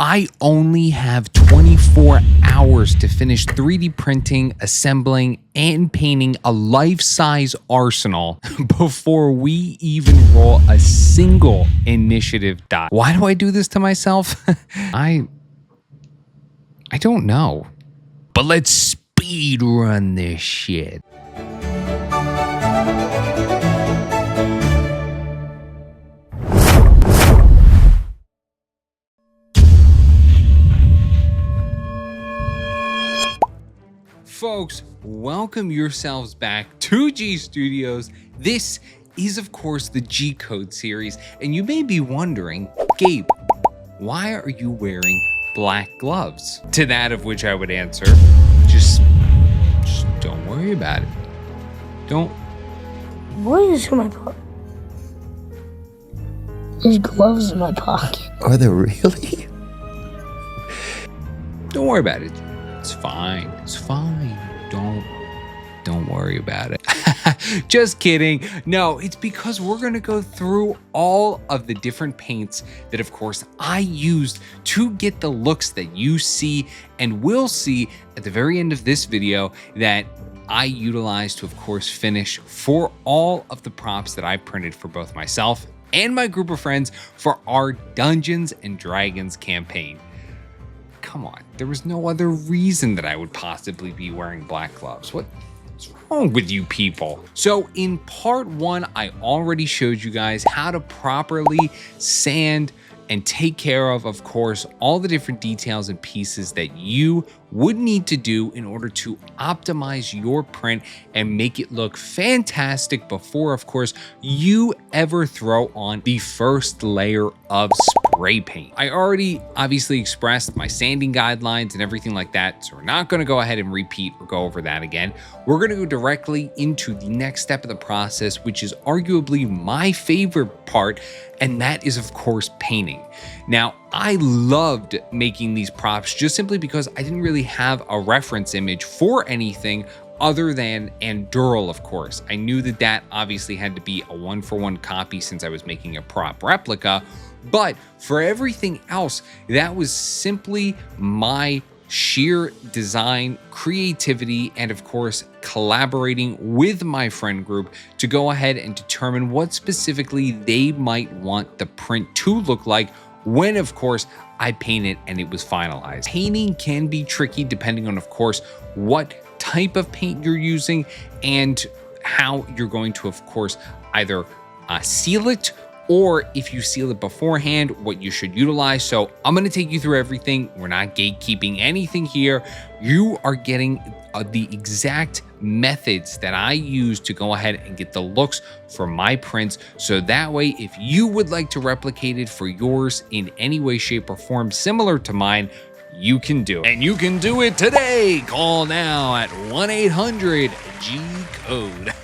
I only have 24 hours to finish 3D printing, assembling, and painting a life-size arsenal before we even roll a single initiative die. Why do I do this to myself? I don't know. But let's speed run this shit. Folks, welcome yourselves back to G Studios. This is, of course, the G Code series, and you may be wondering, Gabe, why are you wearing black gloves? To that of which I would answer, just don't worry about it. Don't. What is in my pocket? There's gloves in my pocket. Are there really? Don't worry about it. It's fine. It's fine. Don't worry about it. Just kidding. No, it's because we're going to go through all of the different paints that, of course, I used to get the looks that you see and will see at the very end of this video that I utilized to, of course, finish for all of the props that I printed for both myself and my group of friends for our Dungeons and Dragons campaign. Come on, there was no other reason that I would possibly be wearing black gloves. What's wrong with you people? So in part one, I already showed you guys how to properly sand and take care of course, all the different details and pieces that you would need to do in order to optimize your print and make it look fantastic before, of course, you ever throw on the first layer of spray paint. I already obviously expressed my sanding guidelines and everything like that, so we're not going to go ahead and repeat or go over that again. We're going to go directly into the next step of the process, which is arguably my favorite part, and that is, of course, painting. Now, I loved making these props just simply because I didn't really have a reference image for anything other than Anduril, of course. I knew that that obviously had to be a one-for-one copy since I was making a prop replica, but for everything else, that was simply my sheer design, creativity, and of course, collaborating with my friend group to go ahead and determine what specifically they might want the print to look like when, of course, I paint it and it was finalized. Painting can be tricky depending on, of course, what type of paint you're using and how you're going to, of course, either seal it, or if you seal it beforehand, what you should utilize. So I'm going to take you through everything. We're not gatekeeping anything here. You are getting the exact methods that I use to go ahead and get the looks for my prints. So that way, if you would like to replicate it for yours in any way, shape, or form similar to mine, you can do it. And you can do it today. Call now at 1-800-G-CODE.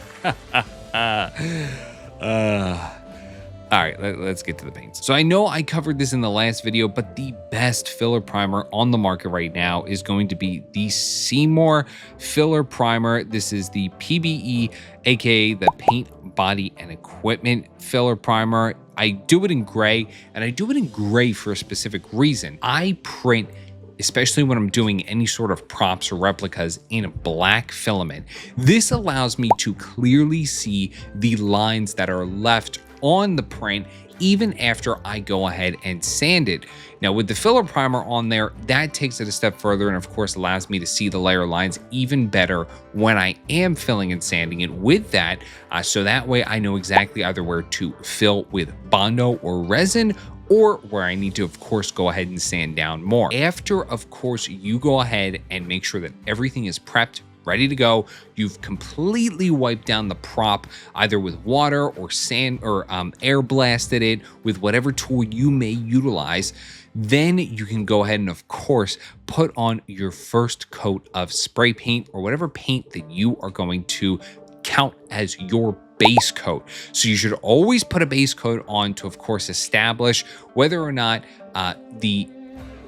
All right, let's get to the paints. So I know I covered this in the last video, but the best filler primer on the market right now is going to be the Seymour Filler Primer. This is the PBE, aka the Paint, Body, and Equipment Filler Primer. I do it in gray, and I do it in gray for a specific reason. I print, especially when I'm doing any sort of props or replicas, in a black filament. This allows me to clearly see the lines that are left on the print even after I go ahead and sand it. Now with the filler primer on there, that takes it a step further and of course allows me to see the layer lines even better when I am filling and sanding it with that. So that way I know exactly either where to fill with Bondo or resin, or where I need to, of course, go ahead and sand down more. After, of course, you go ahead and make sure that everything is prepped, ready to go, you've completely wiped down the prop, either with water or sand or air blasted it with whatever tool you may utilize, then you can go ahead and, of course, put on your first coat of spray paint or whatever paint that you are going to count as your base coat. So you should always put a base coat on to, of course, establish whether or not the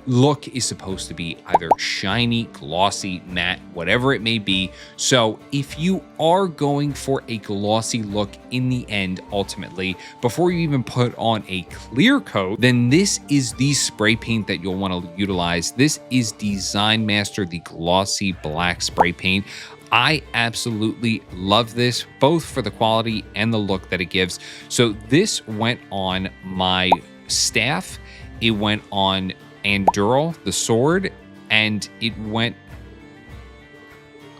look is supposed to be either shiny, glossy, matte, whatever it may be. So if you are going for a glossy look in the end, ultimately, before you even put on a clear coat, then this is the spray paint that you'll want to utilize. This is Design Master, the glossy black spray paint. I absolutely love this, both for the quality and the look that it gives. So this went on my staff, it went on Anduril, the sword, and it went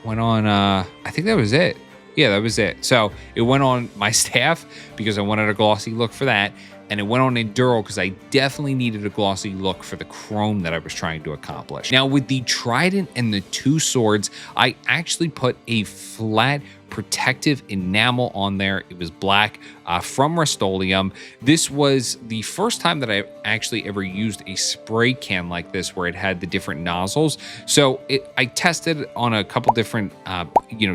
on, I think that was it. Yeah, that was it. So it went on my staff because I wanted a glossy look for that. And it went on Anduril because I definitely needed a glossy look for the chrome that I was trying to accomplish. Now with the trident and the two swords, I actually put a flat protective enamel on there. It was black from Rust-Oleum. This was the first time that I actually ever used a spray can like this where it had the different nozzles. So I tested on a couple different,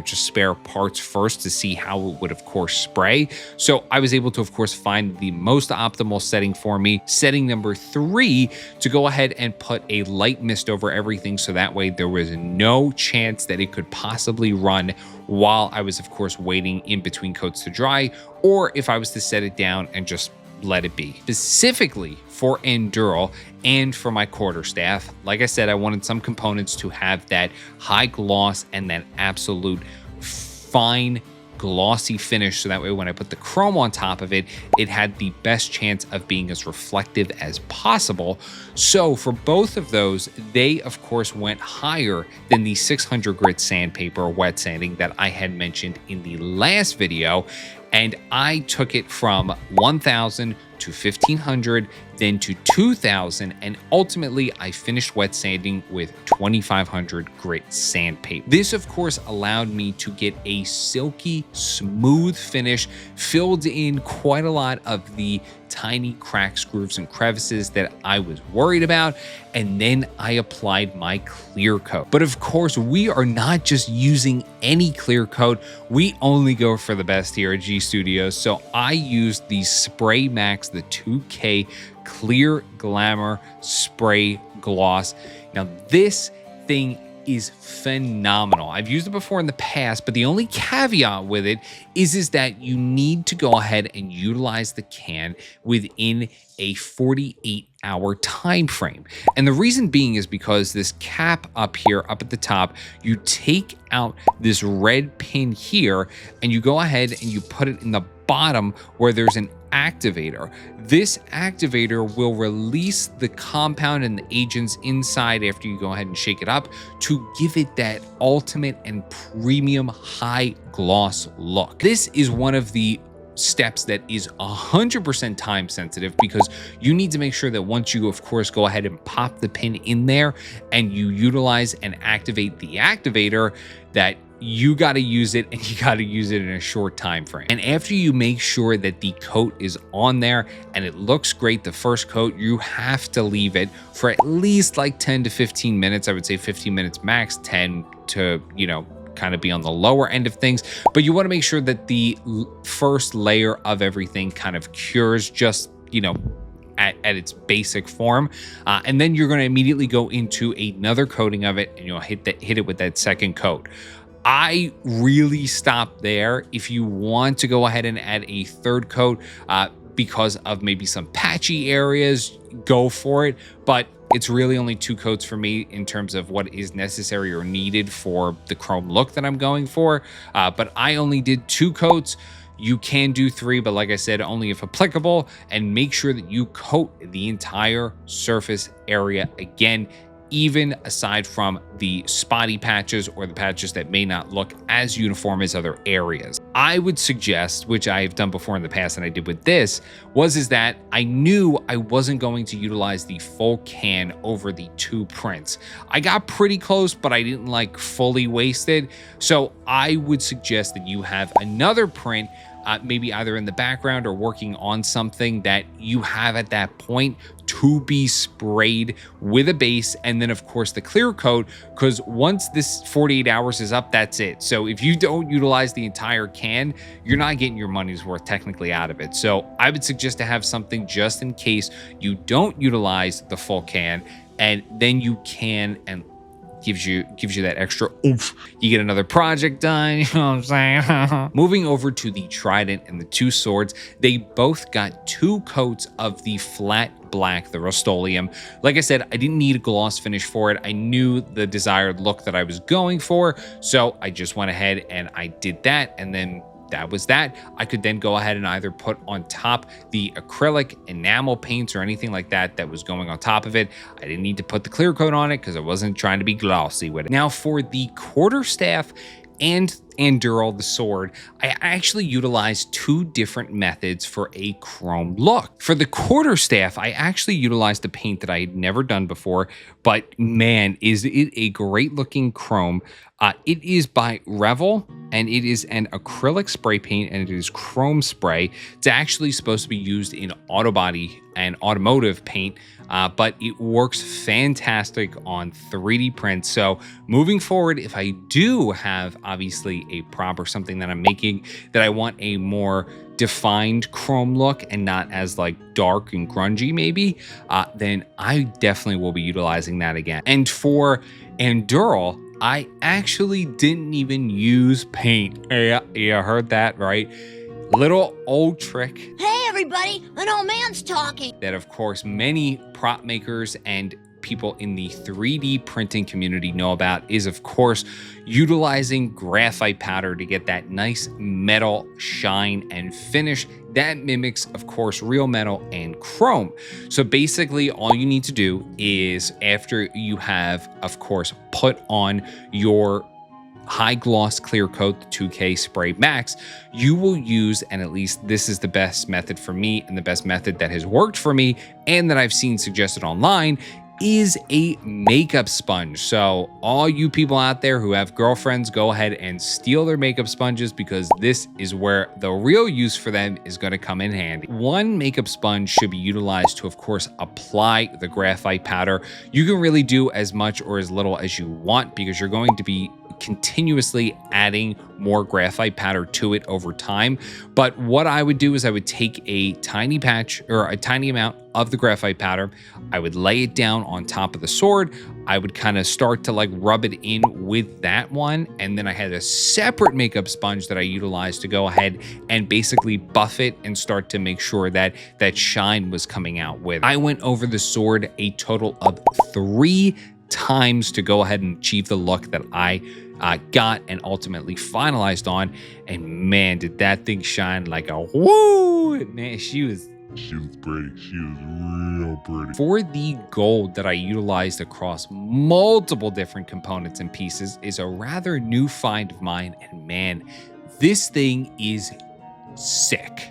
just spare parts first to see how it would, of course, spray. So I was able to, of course, find the most optimal setting for me. Setting number 3, to go ahead and put a light mist over everything. So that way there was no chance that it could possibly run while I was, of course, waiting in between coats to dry, or if I was to set it down and just let it be. Specifically for Anduril and for my quarterstaff, like I said, I wanted some components to have that high gloss and that absolute fine glossy finish, so that way when I put the chrome on top of it, it had the best chance of being as reflective as possible. So for both of those, they of course went higher than the 600 grit sandpaper wet sanding that I had mentioned in the last video, and I took it from 1000 to 1500, then to 2000, and ultimately I finished wet sanding with 2500 grit sandpaper. This of course allowed me to get a silky smooth finish, filled in quite a lot of the tiny cracks, grooves, and crevices that I was worried about, and then I applied my clear coat. But of course, we are not just using any clear coat. We only go for the best here at G Studios. So I used the Spray Max, the 2K Clear Glamour Spray Gloss. Now this thing is phenomenal. I've used it before in the past, but the only caveat with it is that you need to go ahead and utilize the can within a 48-hour time frame. And the reason being is because this cap up here, up at the top, you take out this red pin here and you go ahead and you put it in the bottom where there's an activator. This activator will release the compound and the agents inside after you go ahead and shake it up to give it that ultimate and premium high gloss look. This is one of the steps that is 100% time sensitive, because you need to make sure that once you of course go ahead and pop the pin in there and you utilize and activate the activator, that you got to use it, and you got to use it in a short time frame. And after you make sure that the coat is on there and it looks great, the first coat, you have to leave it for at least like 10 to 15 minutes. I would say 15 minutes max, 10 to, kind of be on the lower end of things. But you want to make sure that the first layer of everything kind of cures just, at its basic form, and then you're going to immediately go into another coating of it, and you'll hit it with that second coat. I really stop there. If you want to go ahead and add a third coat because of maybe some patchy areas, go for it. But it's really only 2 coats for me in terms of what is necessary or needed for the chrome look that I'm going for. But I only did 2 coats. You can do 3, but like I said, only if applicable, and make sure that you coat the entire surface area again, even aside from the spotty patches or the patches that may not look as uniform as other areas. I would suggest, which I've done before in the past and I did with this, is that I knew I wasn't going to utilize the full can over the 2 prints. I got pretty close, but I didn't like fully waste it. So I would suggest that you have another print, maybe either in the background or working on something that you have at that point to be sprayed with a base, and then of course the clear coat, because once this 48 hours is up, that's it. So if you don't utilize the entire can, you're not getting your money's worth technically out of it. So I would suggest to have something just in case you don't utilize the full can, and then you can, and gives you that extra oomph. You get another project done, you know what I'm saying? Moving over to the trident and the two swords, they both got 2 coats of the flat black, the Rust-Oleum. Like I said, I didn't need a gloss finish for it. I knew the desired look that I was going for, so I just went ahead and I did that, and then that was that. I could then go ahead and either put on top the acrylic enamel paints or anything like that that was going on top of it. I didn't need to put the clear coat on it because I wasn't trying to be glossy with it. Now for the quarterstaff and Anduril, the sword, I actually utilized 2 different methods for a chrome look. For the quarterstaff, I actually utilized a paint that I had never done before, but man, is it a great looking chrome. It is by Revel, and it is an acrylic spray paint, and it is chrome spray. It's actually supposed to be used in auto body and automotive paint, but it works fantastic on 3D prints. So moving forward, if I do have obviously a prop or something that I'm making that I want a more defined chrome look and not as like dark and grungy maybe, then I definitely will be utilizing that again. And for Anduril, I actually didn't even use paint. Yeah, you heard that right. Little old trick. Hey everybody, an old man's talking. That of course many prop makers and people in the 3D printing community know about is of course utilizing graphite powder to get that nice metal shine and finish that mimics of course real metal and chrome. So basically all you need to do is, after you have of course put on your high gloss clear coat, the 2K Spray Max, you will use, and at least this is the best method for me and the best method that has worked for me and that I've seen suggested online, is a makeup sponge. So all you people out there who have girlfriends, go ahead and steal their makeup sponges, because this is where the real use for them is going to come in handy. One makeup sponge should be utilized to of course apply the graphite powder. You can really do as much or as little as you want, because you're going to be continuously adding more graphite powder to it over time. But what I would do is I would take a tiny patch or a tiny amount of the graphite powder. I would lay it down on top of the sword. I would kind of start to like rub it in with that one. And then I had a separate makeup sponge that I utilized to go ahead and basically buff it and start to make sure that that shine was coming out with. I went over the sword a total of 3 times to go ahead and achieve the look that I got and ultimately finalized on. And man, did that thing shine like a woo! Man, she was pretty. She was real pretty. For the gold that I utilized across multiple different components and pieces is a rather new find of mine. And man, this thing is sick.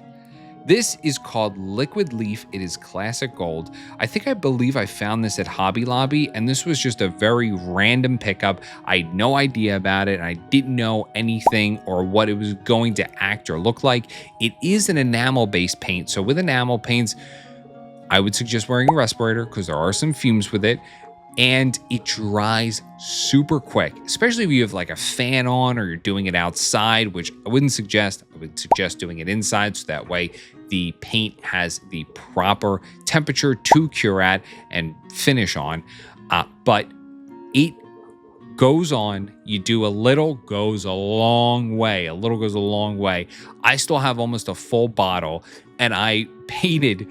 This is called Liquid Leaf. It is classic gold. I believe I found this at Hobby Lobby, and this was just a very random pickup. I had no idea about it. I didn't know anything or what it was going to act or look like. It is an enamel-based paint. So with enamel paints, I would suggest wearing a respirator because there are some fumes with it. And it dries super quick, especially if you have like a fan on or you're doing it outside, which I wouldn't suggest. I would suggest doing it inside, so that way the paint has the proper temperature to cure at and finish on. But it goes on. You do a little, goes a long way. A little goes a long way. I still have almost a full bottle, and I painted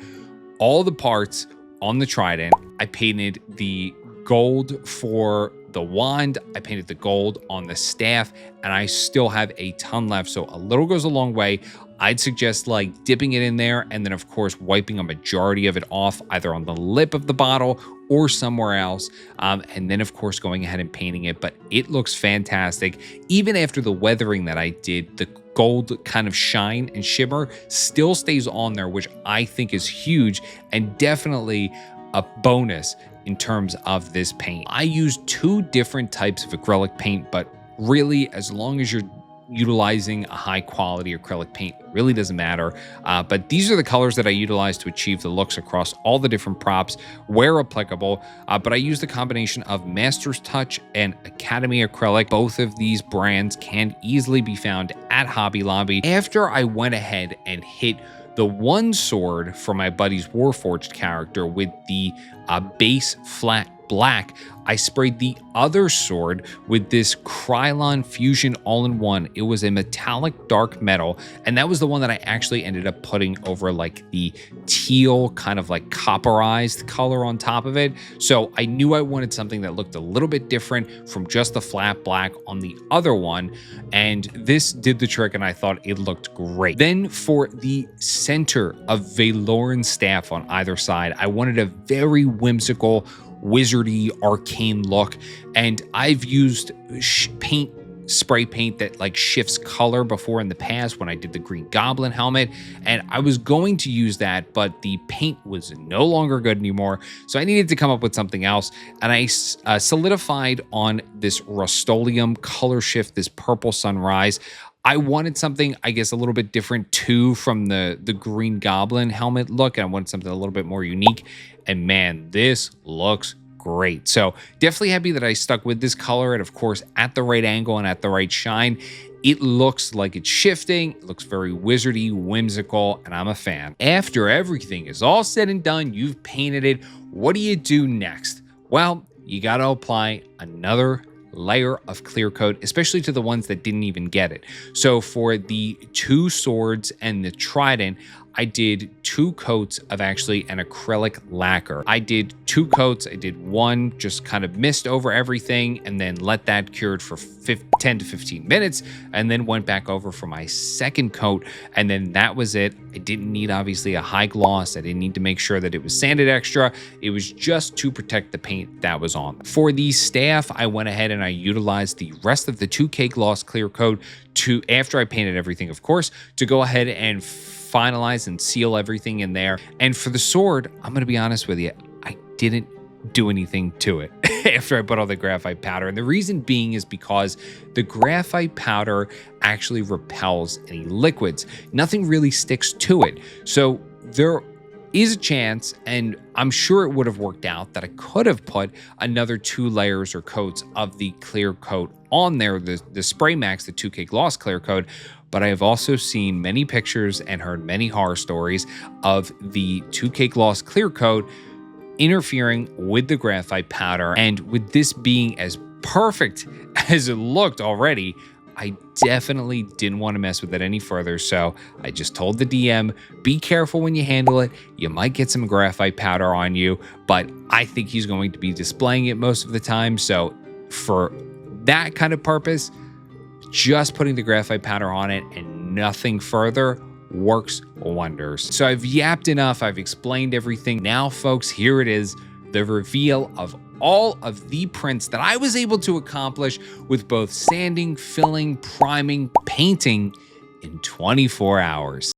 all the parts on the trident. I painted the gold for the wand. I painted the gold on the staff, and I still have a ton left. So a little goes a long way. I'd suggest like dipping it in there and then of course wiping a majority of it off either on the lip of the bottle or somewhere else. And then of course going ahead and painting it, but it looks fantastic. Even after the weathering that I did, the gold kind of shine and shimmer still stays on there, which I think is huge and definitely a bonus in terms of this paint. I use 2 different types of acrylic paint, but really as long as you're utilizing a high quality acrylic paint, it really doesn't matter. But these are the colors that I utilize to achieve the looks across all the different props where applicable. But I use the combination of Master's Touch and Academy Acrylic. Both of these brands can easily be found at Hobby Lobby. After I went ahead and hit the one sword for my buddy's Warforged character with the base flat black, I sprayed the other sword with this Krylon Fusion all-in-one. It was a metallic dark metal, and that was the one that I actually ended up putting over like the teal kind of like copperized color on top of it. So I knew I wanted something that looked a little bit different from just the flat black on the other one, and this did the trick, and I thought it looked great. Then for the center of Valoran staff on either side, I wanted a very whimsical, wizardy, arcane look, and I've used spray paint that like shifts color before in the past when I did the Green Goblin helmet, and I was going to use that, but the paint was no longer good anymore, so I needed to come up with something else, and I solidified on this Rust-Oleum color shift, this purple sunrise. I wanted something, I guess, a little bit different too from the Green Goblin helmet look, and I wanted something a little bit more unique, and man, this looks great. So definitely happy that I stuck with this color, and of course at the right angle and at the right shine. It looks like it's shifting, it looks very wizardy, whimsical, and I'm a fan. After everything is all said and done, you've painted it, what do you do next? Well, you got to apply another layer of clear coat, especially to the ones that didn't even get it. So for the two swords and the trident, I did 2 coats of actually an acrylic lacquer. I did 2 coats. I did one just kind of mist over everything and then let that cured for 10 to 15 minutes, and then went back over for my second coat, and then that was it. I didn't need obviously a high gloss. I didn't need to make sure that it was sanded extra. It was just to protect the paint that was on. For the staff, I went ahead and I utilized the rest of the 2K gloss clear coat to, after I painted everything, of course, to go ahead and finalize and seal everything in there. And for the sword, I'm going to be honest with you, I didn't do anything to it after I put all the graphite powder. And the reason being is because the graphite powder actually repels any liquids. Nothing really sticks to it. So there is a chance, and I'm sure it would have worked out, that I could have put another 2 layers or coats of the clear coat on there, the Spray Max, the 2K gloss clear coat. But I have also seen many pictures and heard many horror stories of the 2K gloss clear coat interfering with the graphite powder. And with this being as perfect as it looked already, I definitely didn't want to mess with it any further. So I just told the DM, be careful when you handle it. You might get some graphite powder on you, but I think he's going to be displaying it most of the time. So for that kind of purpose, just putting the graphite powder on it and nothing further works wonders. So I've yapped enough. I've explained everything. Now, folks, here it is, the reveal of all of the prints that I was able to accomplish with both sanding, filling, priming, painting in 24 hours.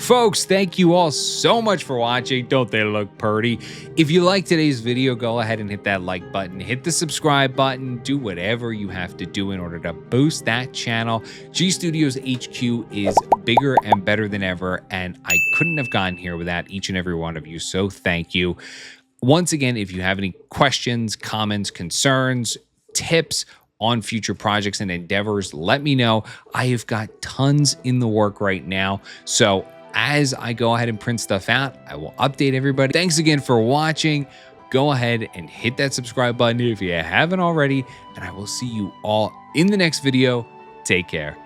Folks, thank you all so much for watching. Don't they look pretty? If you like today's video, go ahead and hit that like button, hit the subscribe button, do whatever you have to do in order to boost that channel. G Studios HQ is bigger and better than ever, and I couldn't have gotten here without each and every one of you, so thank you. Once again, if you have any questions, comments, concerns, tips on future projects and endeavors, let me know. I have got tons in the work right now. So as I go ahead and print stuff out, I will update everybody. Thanks again for watching. Go ahead and hit that subscribe button if you haven't already, and I will see you all in the next video. Take care.